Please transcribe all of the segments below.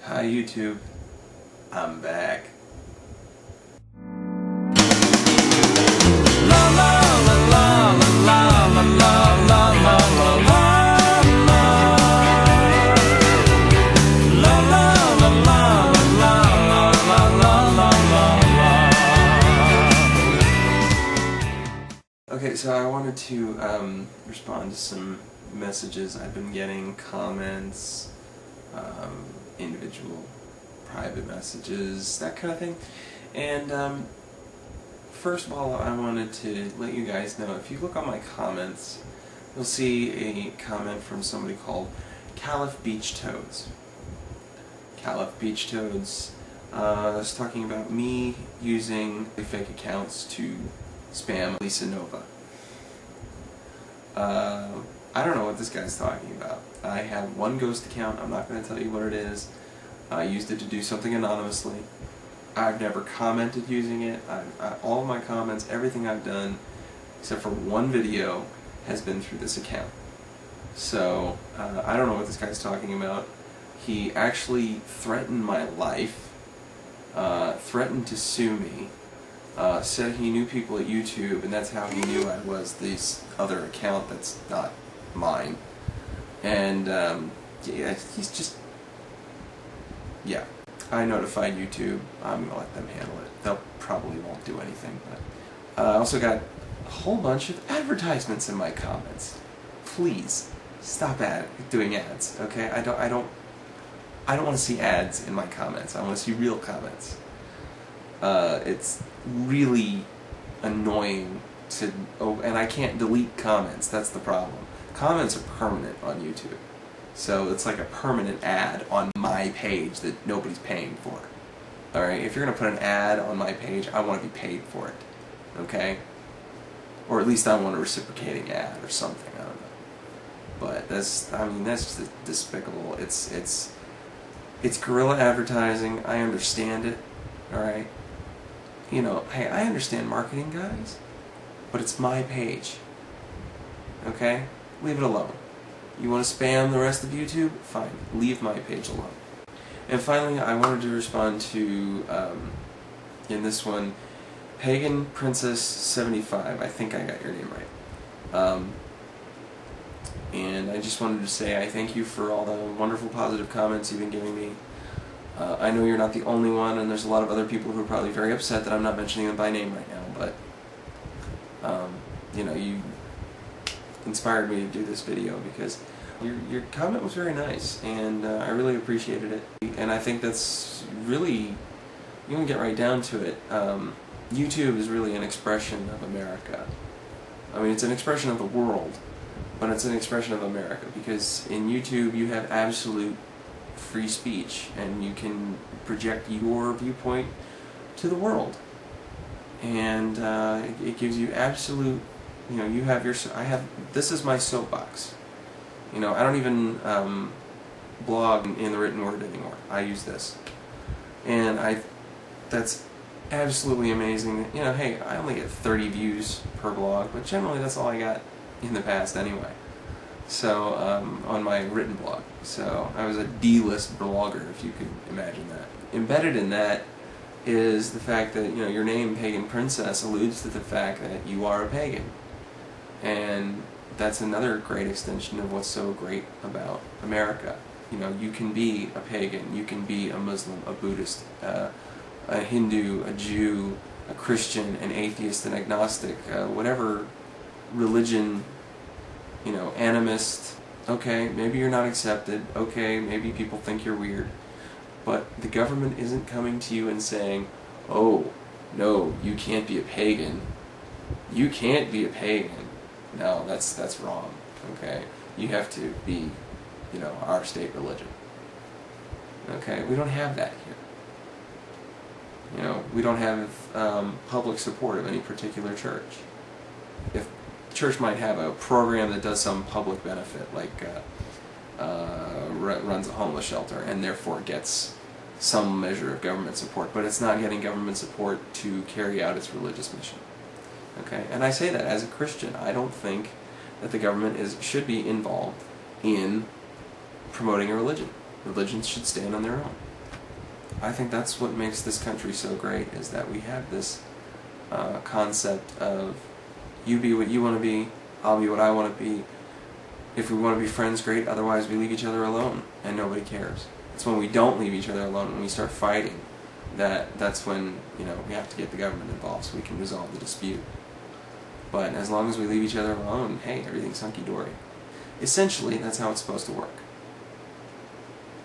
Hi YouTube, I'm back. Okay, so I wanted to respond to some messages I've been getting, comments, individual private messages, that kind of thing. And first of all, I wanted to let you guys know, if you look on my comments, you'll see a comment from somebody called Caliph Beach Toads. Caliph Beach Toads is talking about me using fake accounts to spam Lisa Nova. I don't know what this guy's talking about. I have one ghost account. I'm not going to tell you what it is. I used it to do something anonymously. I've never commented using it. All of my comments, everything I've done, except for one video, has been through this account. So, I don't know what this guy's talking about. He actually threatened my life, threatened to sue me, said he knew people at YouTube, and that's how he knew I was this other account that's not mine. And, yeah, he's just... Yeah. I notified YouTube. I'm gonna let them handle it. They'll probably won't do anything, but... I also got a whole bunch of advertisements in my comments. Please, stop doing ads, okay? I don't want to see ads in my comments. I want to see real comments. It's really annoying to... Oh, and I can't delete comments. That's the problem. Comments are permanent on YouTube. So it's like a permanent ad on my page that nobody's paying for. Alright, if you're going to put an ad on my page, I want to be paid for it. Okay? Or at least I want a reciprocating ad or something. I don't know. But that's just despicable. It's guerrilla advertising. I understand it. Alright? You know, hey, I understand marketing, guys. But it's my page. Okay? Leave it alone. You want to spam the rest of YouTube? Fine. Leave my page alone. And finally, I wanted to respond to, in this one, Pagan Princess 75. I think I got your name right. And I just wanted to say I thank you for all the wonderful positive comments you've been giving me. I know you're not the only one, and there's a lot of other people who are probably very upset that I'm not mentioning them by name right now, but, you know, you inspired me to do this video because your comment was very nice, and I really appreciated it. And I think that's really, you can get right down to it. YouTube is really an expression of America. I mean, it's an expression of the world, but it's an expression of America, because in YouTube you have absolute free speech, and you can project your viewpoint to the world. And it gives you absolute... You know, you have your... This is my soapbox. You know, I don't even blog in the written word anymore. I use this. And that's absolutely amazing. You know, hey, I only get 30 views per blog, but generally that's all I got in the past anyway. So, on my written blog. So, I was a D-list blogger, if you could imagine that. Embedded in that is the fact that, you know, your name, Pagan Princess, alludes to the fact that you are a pagan. And that's another great extension of what's so great about America. You know, you can be a pagan, you can be a Muslim, a Buddhist, a Hindu, a Jew, a Christian, an atheist, an agnostic, whatever religion, you know, animist. Okay, maybe you're not accepted. Okay, maybe people think you're weird. But the government isn't coming to you and saying, oh, no, you can't be a pagan. You can't be a pagan. No, that's wrong, okay? You have to be, you know, our state religion. Okay, we don't have that here. You know, we don't have public support of any particular church. If the church might have a program that does some public benefit, like runs a homeless shelter, and therefore gets some measure of government support, but it's not getting government support to carry out its religious mission. Okay, and I say that as a Christian. I don't think that the government should be involved in promoting a religion. Religions should stand on their own. I think that's what makes this country so great, is that we have this concept of you be what you want to be, I'll be what I want to be. If we want to be friends, great, otherwise we leave each other alone and nobody cares. It's when we don't leave each other alone, when we start fighting, that's when, you know, we have to get the government involved so we can resolve the dispute. But as long as we leave each other alone, hey, everything's hunky-dory. Essentially, that's how it's supposed to work.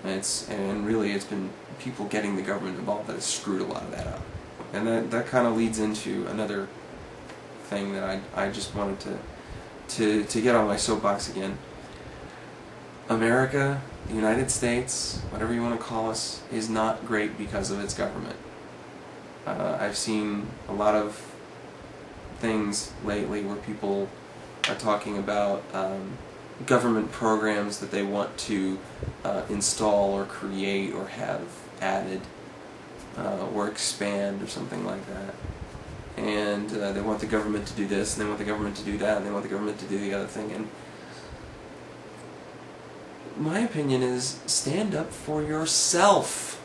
And really it's been people getting the government involved that has screwed a lot of that up. And that kind of leads into another thing that I just wanted to get on my soapbox again. America, the United States, whatever you want to call us, is not great because of its government. I've seen a lot of things lately where people are talking about government programs that they want to install or create or have added or expand or something like that. And they want the government to do this, and they want the government to do that, and they want the government to do the other thing. And my opinion is, stand up for yourself.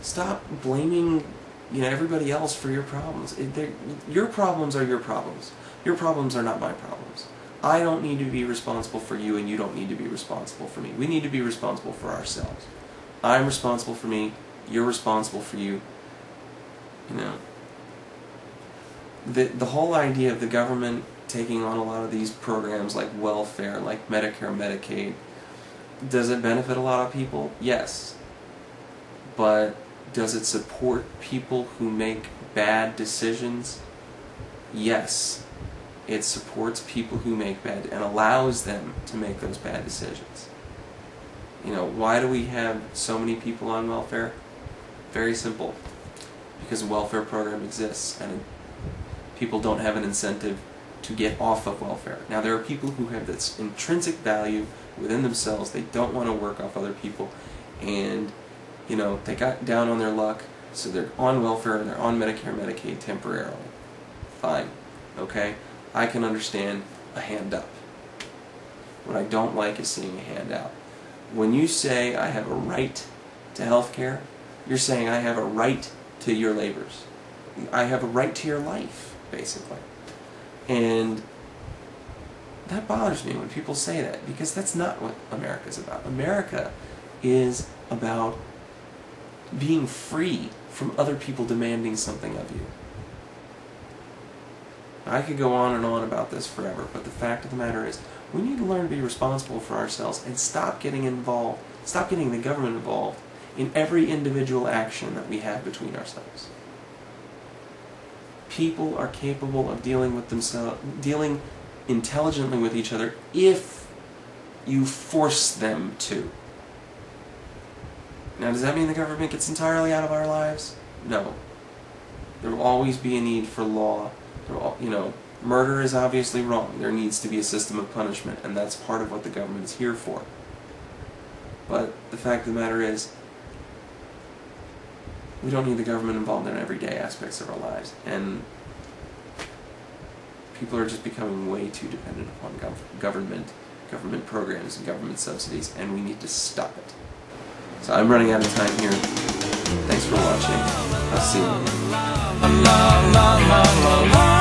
Stop blaming, you know, everybody else for your problems. Your problems are your problems. Your problems are not my problems. I don't need to be responsible for you, and you don't need to be responsible for me. We need to be responsible for ourselves. I'm responsible for me. You're responsible for you. You know, the whole idea of the government taking on a lot of these programs like welfare, like Medicare, Medicaid, does it benefit a lot of people? Yes. But does it support people who make bad decisions? Yes. It supports people who make bad and allows them to make those bad decisions. You know, why do we have so many people on welfare? Very simple. Because a welfare program exists and people don't have an incentive to get off of welfare. Now, there are people who have this intrinsic value within themselves. They don't want to work off other people, and you know, they got down on their luck, so they're on welfare and they're on Medicare, Medicaid temporarily. Fine. Okay? I can understand a hand up. What I don't like is seeing a handout. When you say I have a right to health care, you're saying I have a right to your labors. I have a right to your life, basically. And that bothers me when people say that, because that's not what America's about. America is about being free from other people demanding something of you. I could go on and on about this forever, but the fact of the matter is, we need to learn to be responsible for ourselves and stop getting involved, stop getting the government involved in every individual action that we have between ourselves. People are capable of dealing with themselves, dealing intelligently with each other if you force them to. Now, does that mean the government gets entirely out of our lives? No. There will always be a need for law. You know, murder is obviously wrong. There needs to be a system of punishment, and that's part of what the government is here for. But the fact of the matter is, we don't need the government involved in everyday aspects of our lives, and people are just becoming way too dependent upon government programs and government subsidies, and we need to stop it. So I'm running out of time here. Thanks for watching. I'll see you.